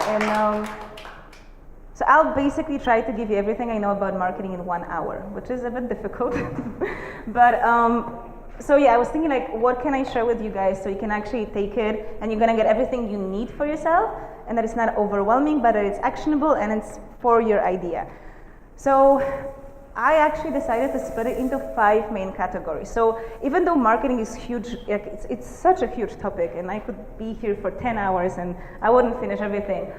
And so I'll basically try to give you everything I know about marketing in 1 hour, which is a bit difficult. But so yeah, I was thinking like, what can I share with you guys so you can actually take it and you're gonna get everything you need for yourself, and that it's not overwhelming, but that it's actionable and it's for your idea. So I actually decided to split it into 5 main categories. So even though marketing is huge, it's such a huge topic, and I could be here for 10 hours and I wouldn't finish everything.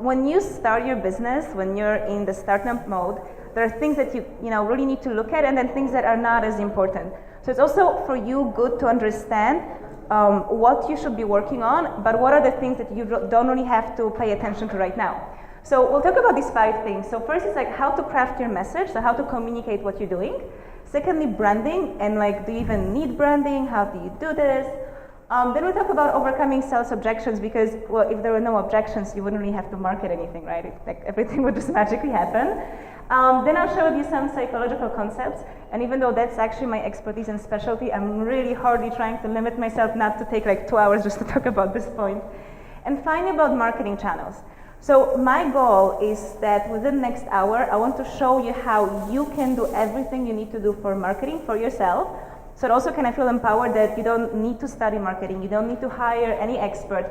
When you start your business, when you're in the startup mode, there are things that you really need to look at, and then things that are not as important. So it's also for you good to understand what you should be working on, but what are the things that you don't really have to pay attention to right now. So we'll talk about these 5 things. So first is like how to craft your message, so how to communicate what you're doing. Secondly, branding, and like, do you even need branding? How do you do this? Then we'll talk about overcoming sales objections, because, well, if there were no objections, you wouldn't really have to market anything, right? Like everything would just magically happen. Then I'll show you some psychological concepts, and even though that's actually my expertise and specialty, I'm really hardly trying to limit myself not to take like 2 hours just to talk about this point. And finally, about marketing channels. So my goal is that within the next hour, I want to show you how you can do everything you need to do for marketing for yourself. So it also kind of feel empowered that you don't need to study marketing, you don't need to hire any expert.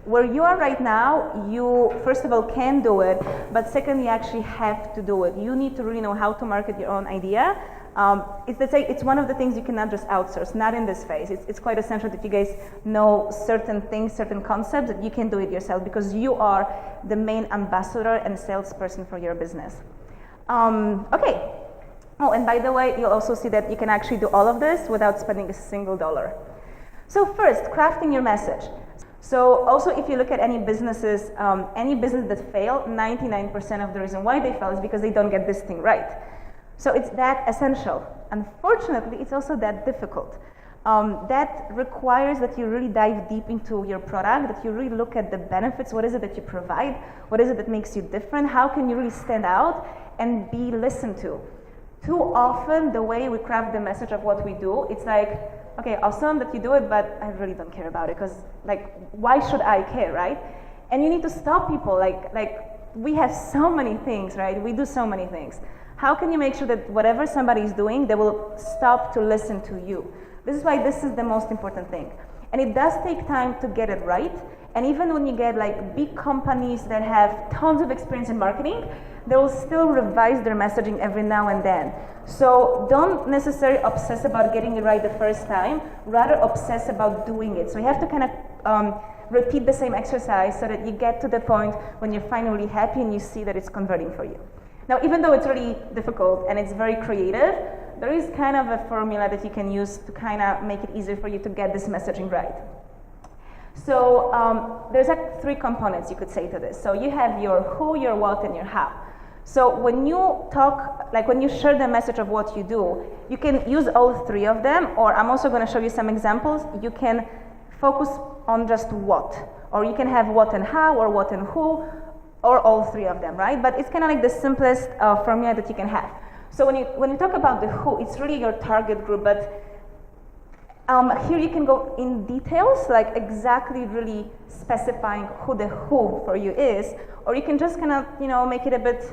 Where you are right now, you first of all can do it, but second, you actually have to do it. You need to really know how to market your own idea. It's one of the things you cannot just outsource, not in this phase. It's quite essential that you guys know certain things, certain concepts, that you can do it yourself, because you are the main ambassador and salesperson for your business. Okay. Oh, and by the way, you'll also see that you can actually do all of this without spending a single dollar. So first, crafting your message. So also, if you look at any businesses, any business that fail, 99% of the reason why they fail is because they don't get this thing right. So it's that essential. Unfortunately, it's also that difficult. That requires that you really dive deep into your product, that you really look at the benefits. What is it that you provide? What is it that makes you different? How can you really stand out and be listened to? Too often, the way we craft the message of what we do, it's like, okay, awesome that you do it, but I really don't care about it, because like, why should I care, right? And you need to stop people. Like we have so many things, right? We do so many things. How can you make sure that whatever somebody is doing, they will stop to listen to you? This is why this is the most important thing. And it does take time to get it right. And even when you get like big companies that have tons of experience in marketing, they will still revise their messaging every now and then. So don't necessarily obsess about getting it right the first time, rather obsess about doing it. So you have to kind of repeat the same exercise so that you get to the point when you're finally happy and you see that it's converting for you. Now, even though it's really difficult and it's very creative, there is kind of a formula that you can use to kind of make it easier for you to get this messaging right. So there's like 3 components you could say to this. So you have your who, your what, and your how. So when you talk, like when you share the message of what you do, you can use all 3 of them, or I'm also going to show you some examples. You can focus on just what, or you can have what and how, or what and who, or all 3 of them, right? But it's kind of like the simplest formula that you can have. So when you talk about the who, it's really your target group, but here you can go in details, like exactly really specifying who the who for you is, or you can just kind of, make it a bit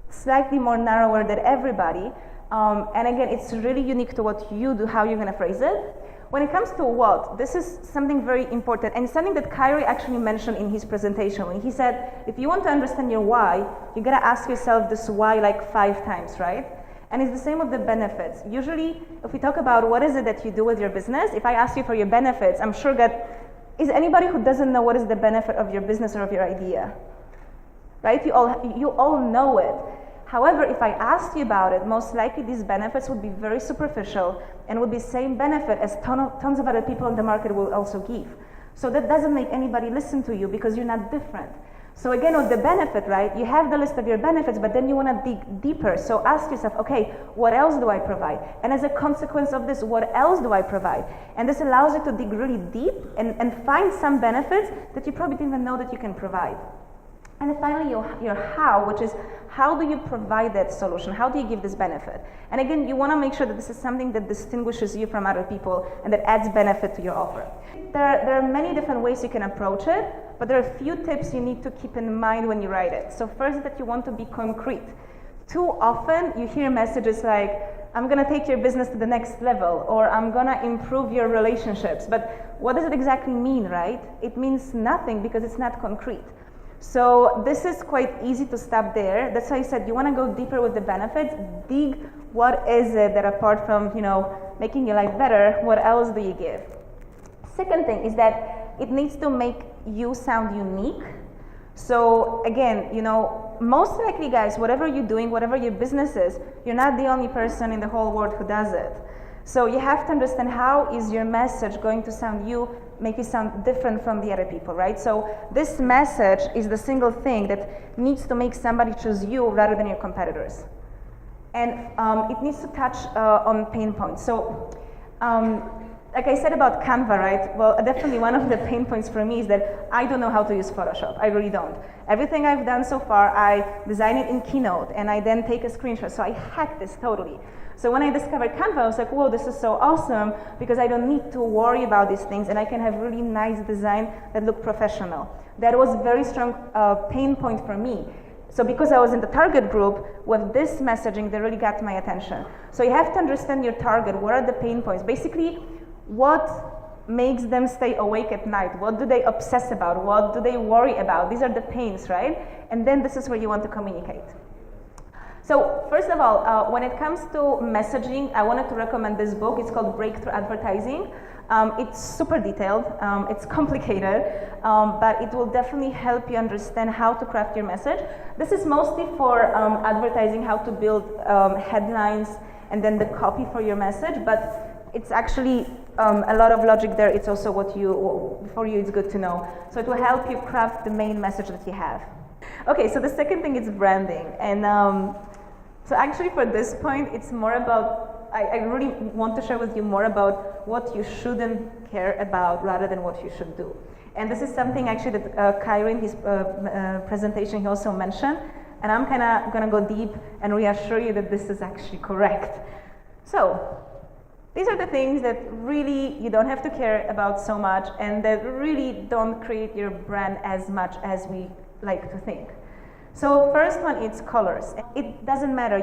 slightly more narrower than everybody. And again, it's really unique to what you do, how you're going to phrase it. When it comes to what, this is something very important, and something that Kyrie actually mentioned in his presentation when he said, if you want to understand your why, you got to ask yourself this why like 5 times, right? And it's the same with the benefits. Usually, if we talk about what is it that you do with your business, if I ask you for your benefits, I'm sure that, is anybody who doesn't know what is the benefit of your business or of your idea? Right? You all know it. However, if I asked you about it, most likely these benefits would be very superficial and would be same benefit as tons of other people in the market will also give. So that doesn't make anybody listen to you because you're not different. So again, with the benefit, right, you have the list of your benefits, but then you want to dig deeper. So ask yourself, okay, what else do I provide? And as a consequence of this, what else do I provide? And this allows you to dig really deep and find some benefits that you probably didn't even know that you can provide. And then finally, your how, which is how do you provide that solution? How do you give this benefit? And again, you want to make sure that this is something that distinguishes you from other people and that adds benefit to your offer. There are many different ways you can approach it. but there are a few tips you need to keep in mind when you write it. So first, that you want to be concrete. Too often you hear messages like, I'm going to take your business to the next level, or I'm going to improve your relationships. But what does it exactly mean, right? It means nothing because it's not concrete. So this is quite easy to stop there. That's why I said you want to go deeper with the benefits. Dig what is it that apart from, making your life better, what else do you give? Second thing is that it needs to make you sound unique. So again, most likely, guys, whatever you're doing, whatever your business is, you're not the only person in the whole world who does it. So you have to understand how is your message going to make you sound different from the other people, right? So this message is the single thing that needs to make somebody choose you rather than your competitors. And it needs to touch on pain points. So like I said about Canva, right? Well, definitely one of the pain points for me is that I don't know how to use Photoshop. I really don't. Everything I've done so far, I design it in Keynote, and I then take a screenshot. So I hacked this totally. So when I discovered Canva, I was like, whoa, this is so awesome, because I don't need to worry about these things, and I can have really nice design that look professional. That was a very strong pain point for me. So because I was in the target group, with this messaging, they really got my attention. So you have to understand your target. What are the pain points? Basically, what makes them stay awake at night? What do they obsess about? What do they worry about? These are the pains, right? And then this is where you want to communicate. So first of all, when it comes to messaging, I wanted to recommend this book. It's called Breakthrough Advertising. It's super detailed, it's complicated, but it will definitely help you understand how to craft your message. This is mostly for advertising, how to build headlines and then the copy for your message, but it's actually a lot of logic there. It's also for you it's good to know. So it will help you craft the main message that you have. Okay, so the second thing is branding. And so actually for this point, it's more about, I really want to share with you more about what you shouldn't care about rather than what you should do. And this is something actually that Kyra in his presentation, he also mentioned. And I'm kind of going to go deep and reassure you that this is actually correct. So these are the things that really you don't have to care about so much and that really don't create your brand as much as we like to think. So first one, it's colors. It doesn't matter.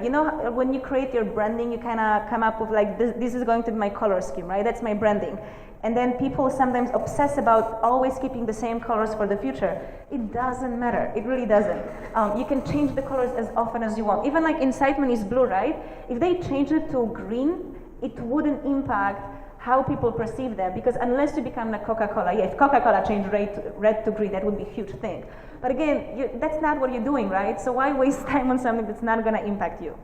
When you create your branding, you kind of come up with like, this is going to be my color scheme, right? That's my branding. And then people sometimes obsess about always keeping the same colors for the future. It doesn't matter. It really doesn't. You can change the colors as often as you want. Even like Incitement is blue, right? If they change it to green, it wouldn't impact how people perceive them, because unless you become like Coca-Cola, if Coca-Cola changed red to green, that would be a huge thing. But again, that's not what you're doing, right? So why waste time on something that's not going to impact you?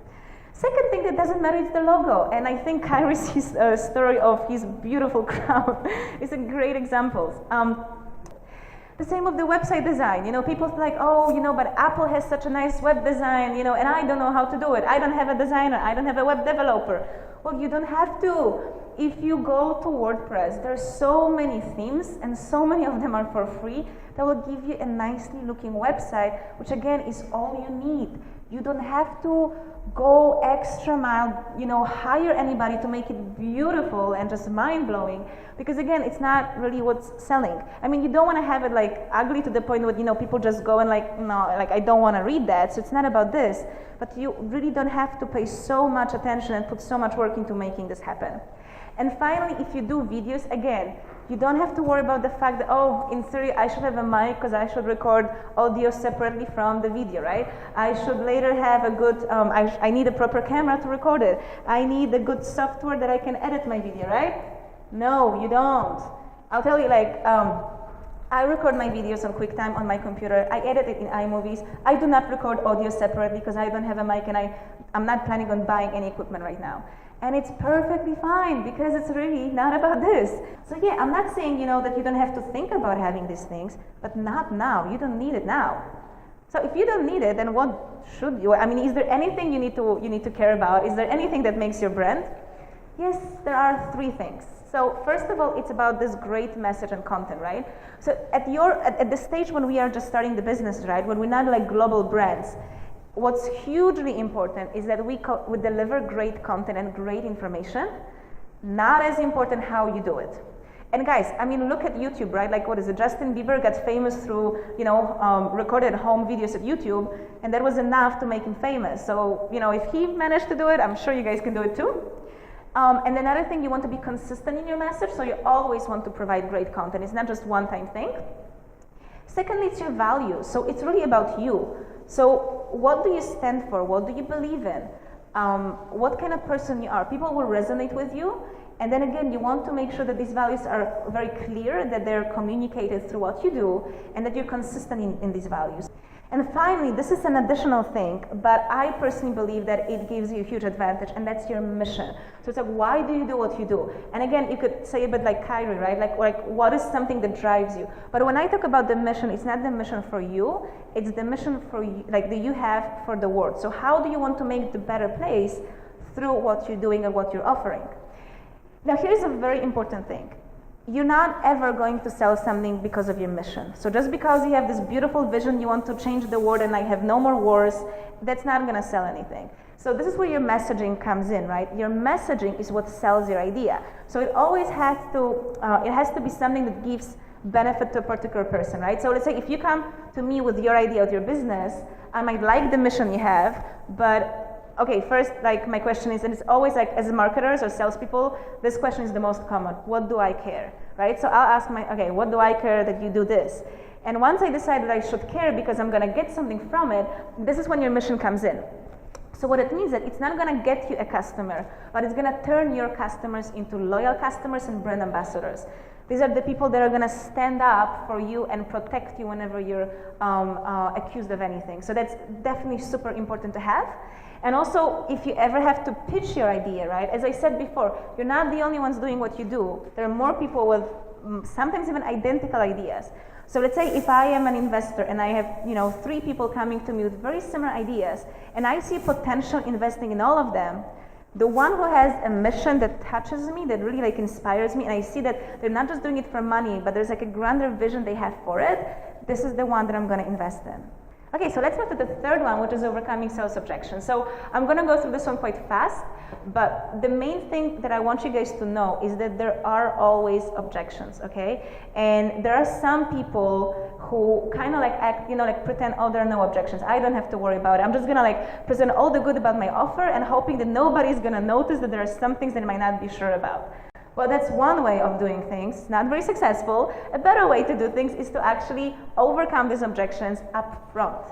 Second thing that doesn't matter is the logo. And I think Kyrie's story of his beautiful crown is a great example. The same with the website design. People like, but Apple has such a nice web design, and I don't know how to do it. I don't have a designer. I don't have a web developer. Well, you don't have to. If you go to WordPress, there's so many themes, and so many of them are for free, that will give you a nicely looking website, which again is all you need. You don't have to go extra mile, hire anybody to make it beautiful and just mind-blowing, because again, it's not really what's selling. I mean, you don't want to have it like ugly to the point where, people just go and like, no, like I don't want to read that, so it's not about this. But you really don't have to pay so much attention and put so much work into making this happen. And finally, if you do videos, again, you don't have to worry about the fact that, in theory, I should have a mic because I should record audio separately from the video, right? I should later have a good, I need a proper camera to record it. I need a good software that I can edit my video, right? No, you don't. I'll tell you, I record my videos on QuickTime on my computer. I edit it in iMovies. I do not record audio separately because I don't have a mic and I'm not planning on buying any equipment right now. And it's perfectly fine because it's really not about this. So yeah, I'm not saying, that you don't have to think about having these things, but not now. You don't need it now. So if you don't need it, then what should you? I mean, is there anything you need to care about? Is there anything that makes your brand? Yes, there are 3 things. So first of all, it's about this great message and content, right? So at the stage when we are just starting the business, right, when we're not like global brands, what's hugely important is that we deliver great content and great information, not as important how you do it. And guys, I mean, look at YouTube, right? Like, what is it? Justin Bieber got famous through, recorded home videos at YouTube, and that was enough to make him famous. So, if he managed to do it, I'm sure you guys can do it too. And another thing, you want to be consistent in your message, so you always want to provide great content. It's not just one-time thing. Secondly, it's your values. So it's really about you. So what do you stand for? What do you believe in? What kind of person you are? People will resonate with you. And then again, you want to make sure that these values are very clear, that they're communicated through what you do, and that you're consistent in these values. And finally, this is an additional thing, but I personally believe that it gives you a huge advantage, and that's your mission. So it's like, why do you do what you do? And again, you could say a bit like Kyrie, right? Like what is something that drives you? But when I talk about the mission, it's not the mission for you, it's the mission for you, like that you have for the world. So how do you want to make the better place through what you're doing and what you're offering? Now, here's a very important thing. You're not ever going to sell something because of your mission. So just because you have this beautiful vision, you want to change the world and have no more wars, that's not going to sell anything. So this is where your messaging comes in, right? Your messaging is what sells your idea. So it always has to be something that gives benefit to a particular person, right? So let's say if you come to me with your idea of your business, I might like the mission you have, but okay, first, like my question is, and it's always like as marketers or salespeople, this question is the most common. What do I care, right? So I'll ask what do I care that you do this? And once I decide that I should care because I'm gonna get something from it, this is when your mission comes in. So what it means that it's not gonna get you a customer, but it's gonna turn your customers into loyal customers and brand ambassadors. These are the people that are gonna stand up for you and protect you whenever you're accused of anything. So that's definitely super important to have. And also, if you ever have to pitch your idea, right? As I said before, you're not the only ones doing what you do. There are more people with sometimes even identical ideas. So let's say if I am an investor and I have 3 people coming to me with very similar ideas, and I see potential investing in all of them, the one who has a mission that touches me, that really like inspires me, and I see that they're not just doing it for money, but there's like a grander vision they have for it, this is the one that I'm going to invest in. Okay, so let's move to the third one, which is overcoming sales objections. So I'm going to go through this one quite fast, but the main thing that I want you guys to know is that there are always objections, okay? And there are some people who kind of like act, like pretend, oh, there are no objections. I don't have to worry about it. I'm just going to like present all the good about my offer and hoping that nobody's going to notice that there are some things that I might not be sure about. Well, that's one way of doing things, not very successful. A better way to do things is to actually overcome these objections up front.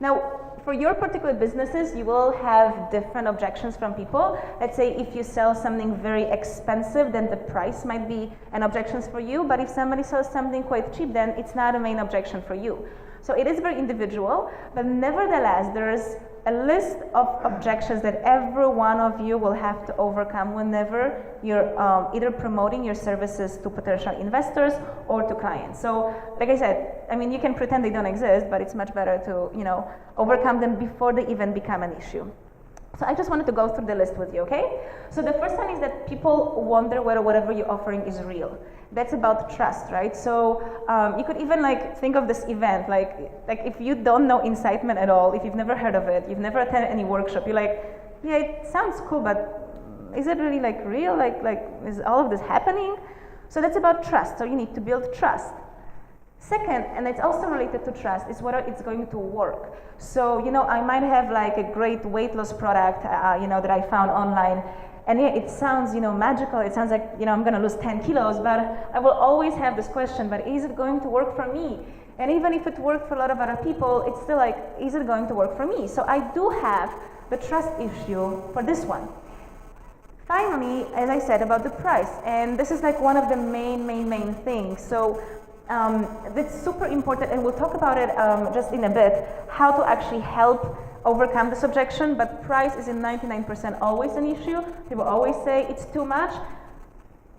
Now, for your particular businesses, you will have different objections from people. Let's say if you sell something very expensive, then the price might be an objection for you. But if somebody sells something quite cheap, then it's not a main objection for you. So it is very individual, but nevertheless, there's a list of objections that every one of you will have to overcome whenever you're either promoting your services to potential investors or to clients. So, like I said, I mean, you can pretend they don't exist, but it's much better to, overcome them before they even become an issue. So I just wanted to go through the list with you, okay? So the first one is that people wonder whether whatever you're offering is real. That's about trust, right? So you could even like think of this event, like if you don't know Incitement at all, if you've never heard of it, you've never attended any workshop, you're like, yeah, it sounds cool, but is it really like real? Like is all of this happening? So that's about trust. So you need to build trust. Second, and it's also related to trust, is whether it's going to work. So, I might have like a great weight loss product, that I found online, and yeah, it sounds, magical. It sounds like, I'm going to lose 10 kilos, but I will always have this question, but is it going to work for me? And even if it worked for a lot of other people, it's still like, is it going to work for me? So I do have the trust issue for this one. Finally, as I said about the price, and this is like one of the main things. So that's super important, and we'll talk about it just in a bit, how to actually help overcome this objection, but price is in 99% always an issue. People always say it's too much.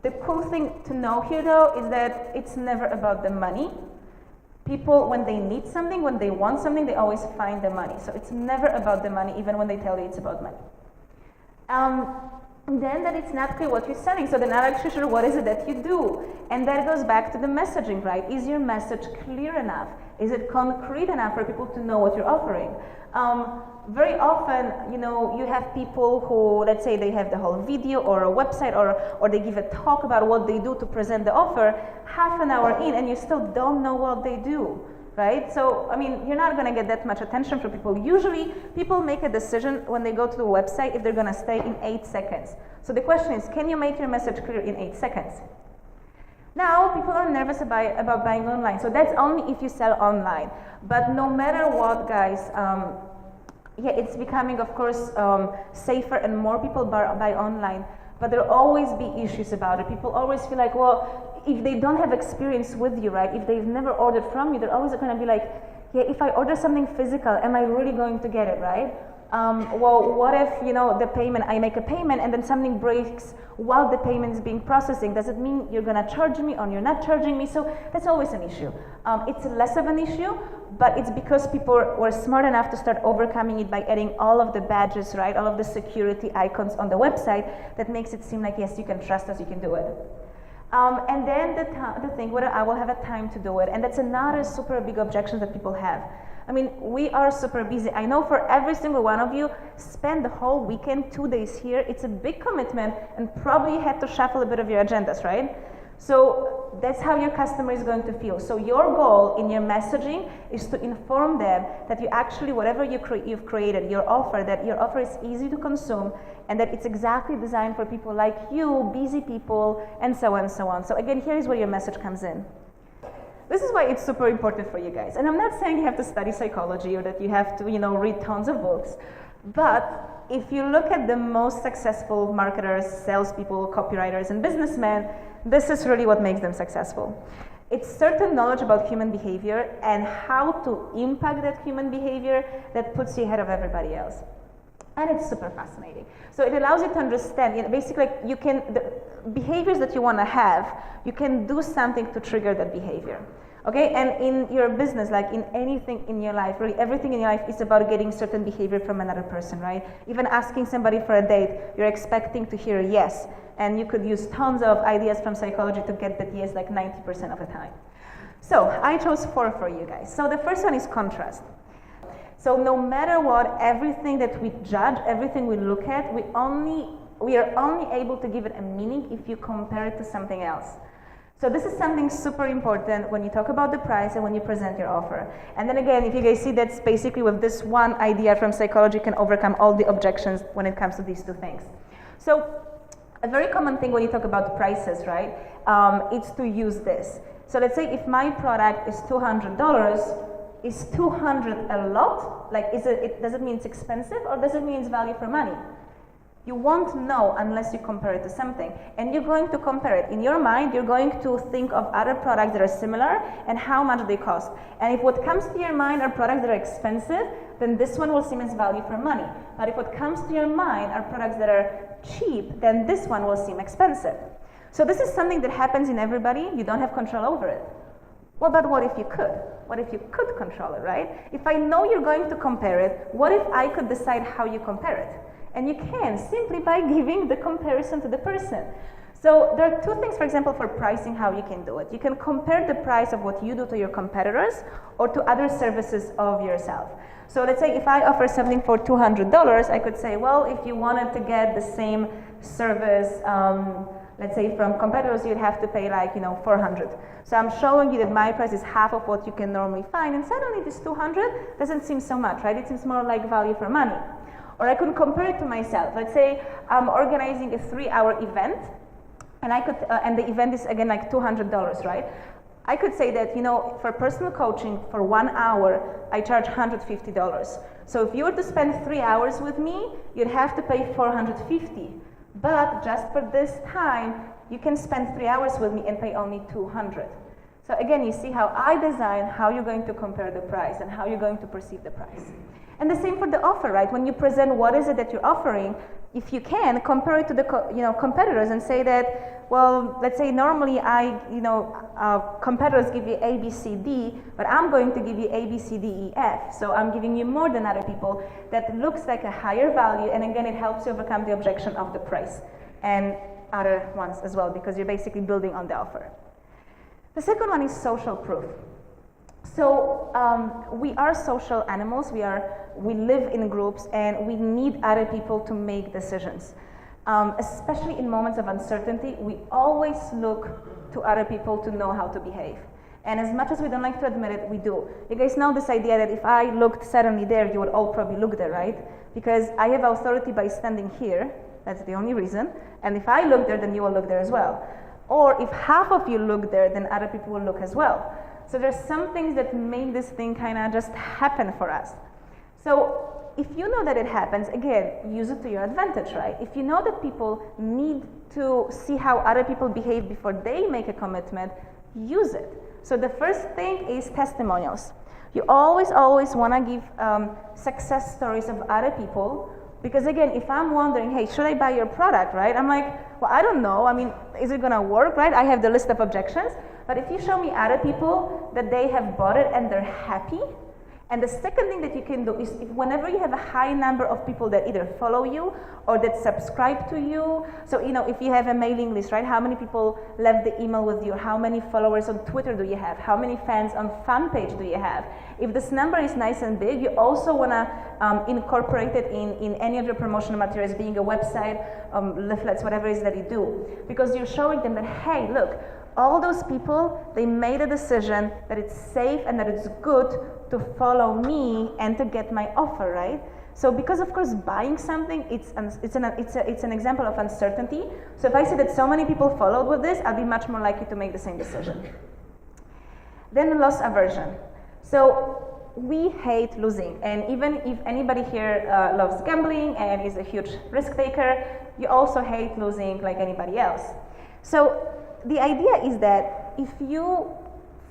The cool thing to know here though is that it's never about the money. People, when they need something, when they want something, they always find the money. So it's never about the money, even when they tell you it's about money. And then that it's not clear what you're selling, so they're not actually sure what is it that you do. And that goes back to the messaging, right? Is your message clear enough? Is it concrete enough for people to know what you're offering? Very often, you have people who, let's say they have the whole video or a website or they give a talk about what they do to present the offer, half an hour in, and you still don't know what they do. Right? So, you're not going to get that much attention from people. Usually, people make a decision when they go to the website if they're going to stay in 8 seconds. So the question is, can you make your message clear in 8 seconds? Now, people are nervous about buying online. So that's only if you sell online. But no matter what, guys, it's becoming, of course, safer and more people buy online. But there will always be issues about it. People always feel like, well, if they don't have experience with you, right? If they've never ordered from you, they're always going to be like, yeah, if I order something physical, am I really going to get it, right? Well, what if, the payment, I make a payment and then something breaks while the payment is being processing? Does it mean you're going to charge me or you're not charging me? So that's always an issue. It's less of an issue, but it's because people were smart enough to start overcoming it by adding all of the badges, right? All of the security icons on the website that makes it seem like, yes, you can trust us, you can do it. And then the thing, whether I will have a time to do it, and that's another super big objection that people have. We are super busy. I know for every single one of you, spend the whole weekend, 2 days here. It's a big commitment, and probably you had to shuffle a bit of your agendas, right? So that's how your customer is going to feel. So your goal in your messaging is to inform them that you actually, whatever you've created, your offer, that your offer is easy to consume, and that it's exactly designed for people like you, busy people, and so on and so on. So again, here is where your message comes in. This is why it's super important for you guys. And I'm not saying you have to study psychology or that you have to, read tons of books. But if you look at the most successful marketers, salespeople, copywriters, and businessmen, this is really what makes them successful. It's certain knowledge about human behavior and how to impact that human behavior that puts you ahead of everybody else. And it's super fascinating. So it allows you to understand, basically, the behaviors that you want to have, you can do something to trigger that behavior. Okay, and in your business, like in anything in your life, really everything in your life is about getting certain behavior from another person, right? Even asking somebody for a date, you're expecting to hear yes. And you could use tons of ideas from psychology to get that yes like 90% of the time. So I chose 4 for you guys. So the first one is contrast. So no matter what, everything that we judge, everything we look at, we are only able to give it a meaning if you compare it to something else. So this is something super important when you talk about the price and when you present your offer. And then again, if you guys see, that's basically with this one idea from psychology can overcome all the objections when it comes to these 2 things. So a very common thing when you talk about prices, right, it's to use this. So let's say if my product is $200, is $200 a lot? Like, does it mean it's expensive or does it mean it's value for money? You won't know unless you compare it to something. And you're going to compare it. In your mind, you're going to think of other products that are similar and how much they cost. And if what comes to your mind are products that are expensive, then this one will seem as value for money. But if what comes to your mind are products that are cheap, then this one will seem expensive. So this is something that happens in everybody. You don't have control over it. Well, but what if you could? What if you could control it, right? If I know you're going to compare it, what if I could decide how you compare it? And you can, simply by giving the comparison to the person. So there are 2 things, for example, for pricing, how you can do it. You can compare the price of what you do to your competitors or to other services of yourself. So let's say if I offer something for $200, I could say, well, if you wanted to get the same service, let's say from competitors, you'd have to pay like, $400. So I'm showing you that my price is half of what you can normally find, and suddenly this $200 doesn't seem so much, right? It seems more like value for money. Or I could compare it to myself. Let's say I'm organizing a 3-hour event, and and the event is again like $200, right? I could say that, for personal coaching for 1 hour, I charge $150. So if you were to spend 3 hours with me, you'd have to pay $450. But just for this time, you can spend 3 hours with me and pay only $200. So again, you see how I design how you're going to compare the price and how you're going to perceive the price. And the same for the offer, right? When you present what is it that you're offering, if you can, compare it to the competitors and say that, well, let's say normally competitors give you A, B, C, D, but I'm going to give you A, B, C, D, E, F. So I'm giving you more than other people. That looks like a higher value, and again, it helps you overcome the objection of the price and other ones as well, because you're basically building on the offer. The second one is social proof. So we are social animals. We live in groups, and we need other people to make decisions. Especially in moments of uncertainty, we always look to other people to know how to behave. And as much as we don't like to admit it, we do. You guys know this idea that if I looked suddenly there, you would all probably look there, right? Because I have authority by standing here. That's the only reason. And if I look there, then you will look there as well. Or if half of you look there, then other people will look as well. So there's some things that make this thing kind of just happen for us. So if you know that it happens, again, use it to your advantage, right? If you know that people need to see how other people behave before they make a commitment, use it. So the first thing is testimonials. You always want to give success stories of other people. Because again, if I'm wondering, hey, should I buy your product, right? I'm like, well, I don't know. I mean, is it going to work, right? I have the list of objections. But if you show me other people that they have bought it and they're happy, and the second thing that you can do is whenever you have a high number of people that either follow you or that subscribe to you, so if you have a mailing list, right, how many people left the email with you, how many followers on Twitter do you have, how many fans on fan page do you have? If this number is nice and big, you also want to incorporate it in any of your promotional materials, being a website, leaflets, whatever it is that you do, because you're showing them that, hey, look, all those people, they made a decision that it's safe and that it's good to follow me and to get my offer, right? So because, of course, buying something, it's an example of uncertainty. So if I see that so many people followed with this, I'll be much more likely to make the same decision. Then loss aversion. So we hate losing. And even if anybody here loves gambling and is a huge risk taker, you also hate losing like anybody else. So the idea is that if you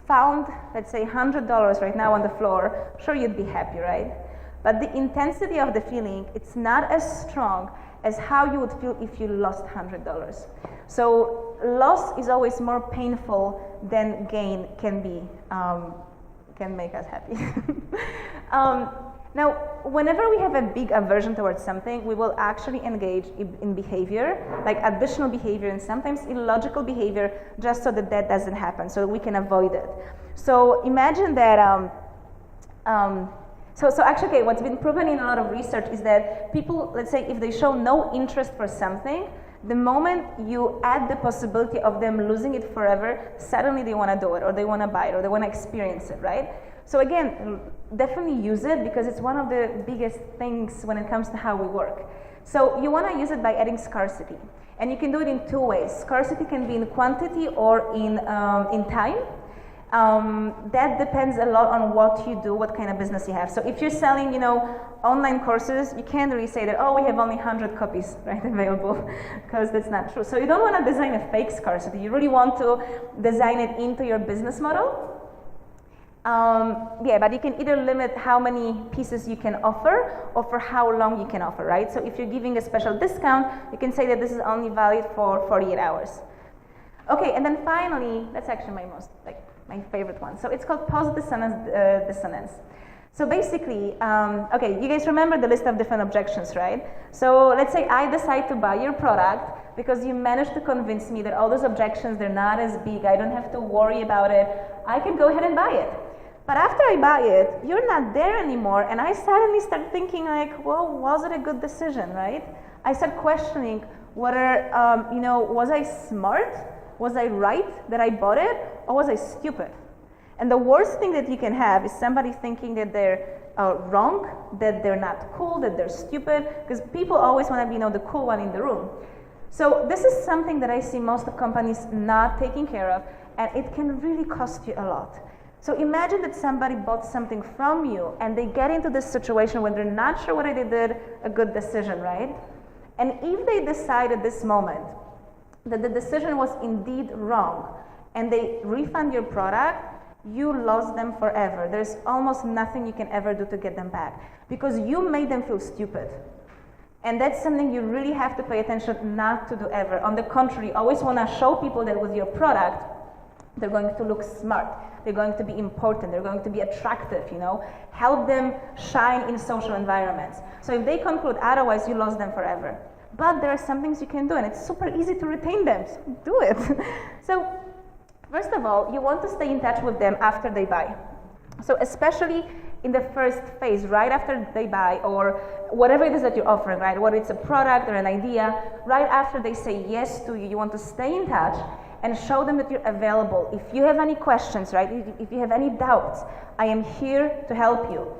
found, let's say, $100 right now on the floor, sure, you'd be happy, right? But the intensity of the feeling, it's not as strong as how you would feel if you lost $100. So loss is always more painful than gain can be, can make us happy. Now, whenever we have a big aversion towards something, we will actually engage in behavior, like additional behavior and sometimes illogical behavior, just so that that doesn't happen, so we can avoid it. So imagine that, so actually, okay, what's been proven in a lot of research is that people, let's say, if they show no interest for something, the moment you add the possibility of them losing it forever, suddenly they want to do it, or they want to buy it, or they want to experience it, right? So again, definitely use it because it's one of the biggest things when it comes to how we work. So you want to use it by adding scarcity. And you can do it in two ways. Scarcity can be in quantity or in time. That depends a lot on what you do, what kind of business you have. So if you're selling, online courses, you can't really say that, oh, we have only 100 copies, right, available, because that's not true. So you don't want to design a fake scarcity. You really want to design it into your business model. But you can either limit how many pieces you can offer or for how long you can offer, right? So if you're giving a special discount, you can say that this is only valid for 48 hours. Okay, and then finally, that's actually my favorite one. So it's called post-dissonance. So basically, okay, you guys remember the list of different objections, right? So let's say I decide to buy your product because you managed to convince me that all those objections, they're not as big, I don't have to worry about it, I can go ahead and buy it. But after I buy it, you're not there anymore, and I suddenly start thinking like, well, was it a good decision, right? I start questioning whether, was I smart? Was I right that I bought it, or was I stupid? And the worst thing that you can have is somebody thinking that they're wrong, that they're not cool, that they're stupid, because people always want to be, the cool one in the room. So this is something that I see most of companies not taking care of, and it can really cost you a lot. So imagine that somebody bought something from you, and they get into this situation when they're not sure whether they did a good decision, right? And if they decide at this moment that the decision was indeed wrong, and they refund your product, you lost them forever. There's almost nothing you can ever do to get them back because you made them feel stupid. And that's something you really have to pay attention not to do ever. On the contrary, you always want to show people that with your product, they're going to look smart, they're going to be important, they're going to be attractive, help them shine in social environments. So if they conclude otherwise, you lost them forever. But there are some things you can do, and it's super easy to retain them, so do it. So first of all, you want to stay in touch with them after they buy. So especially in the first phase, right after they buy, or whatever it is that you're offering, right? Whether it's a product or an idea, right after they say yes to you, you want to stay in touch and show them that you're available. If you have any questions, right? If you have any doubts, I am here to help you.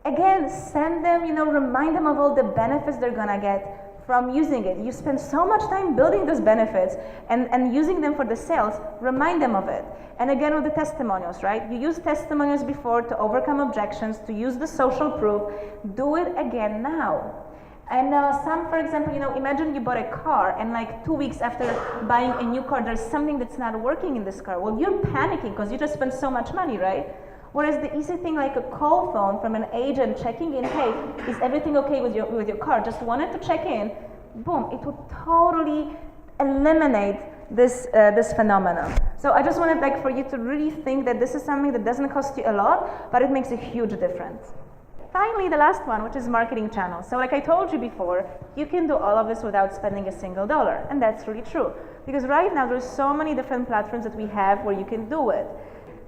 Again, send them, remind them of all the benefits they're gonna get from using it. You spend so much time building those benefits and using them for the sales, remind them of it. And again with the testimonials, right? You used testimonials before to overcome objections, to use the social proof, do it again now. And some, for example, imagine you bought a car and like 2 weeks after buying a new car, there's something that's not working in this car. Well, you're panicking because you just spent so much money, right? Whereas the easy thing like a call phone from an agent checking in, hey, is everything okay with your car? Just wanted to check in, boom, it would totally eliminate this phenomenon. So I just wanted for you to really think that this is something that doesn't cost you a lot, but it makes a huge difference. Finally, the last one, which is marketing channels. So like I told you before, you can do all of this without spending a single dollar, and that's really true. Because right now there's so many different platforms that we have where you can do it.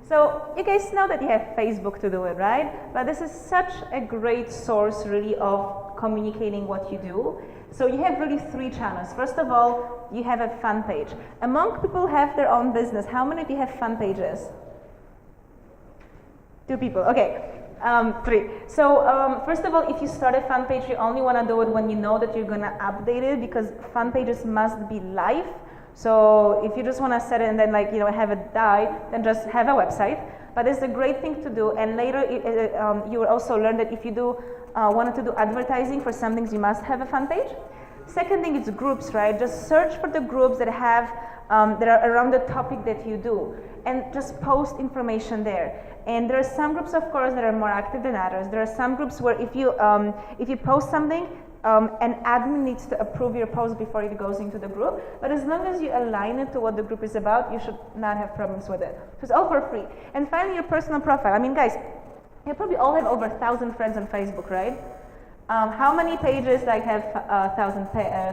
So you guys know that you have Facebook to do it, right? But this is such a great source really of communicating what you do. So you have really 3 channels. First of all, you have a fan page. Among people who have their own business, how many of you have fan pages? 2 people, okay. 3. So first of all, if you start a fan page, you only want to do it when you know that you're going to update it, because fan pages must be live. So if you just want to set it and then have it die, then just have a website. But it's a great thing to do, and later you will also learn that if you wanted to do advertising for some things, you must have a fan page. Second thing is groups, right? Just search for the groups that are around the topic that you do, and just post information there. And there are some groups, of course, that are more active than others. There are some groups where if you post something, an admin needs to approve your post before it goes into the group. But as long as you align it to what the group is about, you should not have problems with it. So it's all for free. And finally, your personal profile. I mean, guys, you probably all have over 1,000 friends on Facebook, right? How many pages have 1,000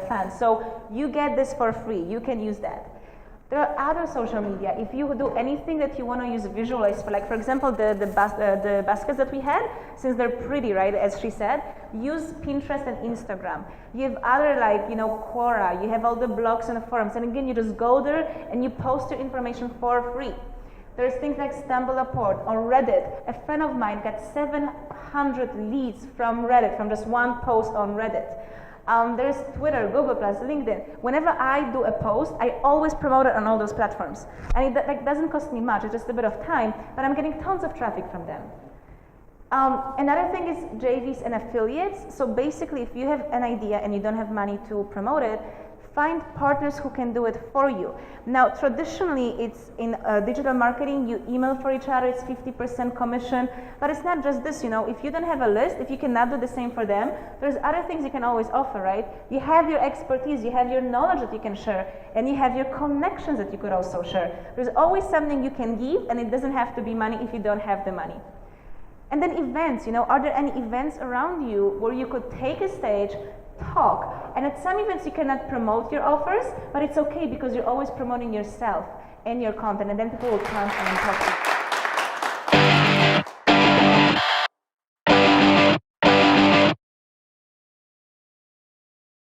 fans? So you get this for free. You can use that. There are other social media. If you do anything that you want to use visualize for example, the baskets that we had, since they're pretty, right, as she said, use Pinterest and Instagram. You have other Quora, you have all the blogs and the forums, and again, you just go there and you post your information for free. There's things like StumbleUpon or Reddit. A friend of mine got 700 leads from Reddit, from just one post on Reddit. There's Twitter, Google+, LinkedIn. Whenever I do a post, I always promote it on all those platforms. And it doesn't cost me much, it's just a bit of time, but I'm getting tons of traffic from them. Another thing is JVs and affiliates. So basically, if you have an idea and you don't have money to promote it, find partners who can do it for you. Now, traditionally, it's in digital marketing, you email for each other, it's 50% commission, but it's not just this, if you don't have a list, if you cannot do the same for them, there's other things you can always offer, right? You have your expertise, you have your knowledge that you can share, and you have your connections that you could also share. There's always something you can give, and it doesn't have to be money if you don't have the money. And then events, are there any events around you where you could take a stage, talk, and at some events you cannot promote your offers, but it's okay because you're always promoting yourself and your content, and then people will come and talk to you.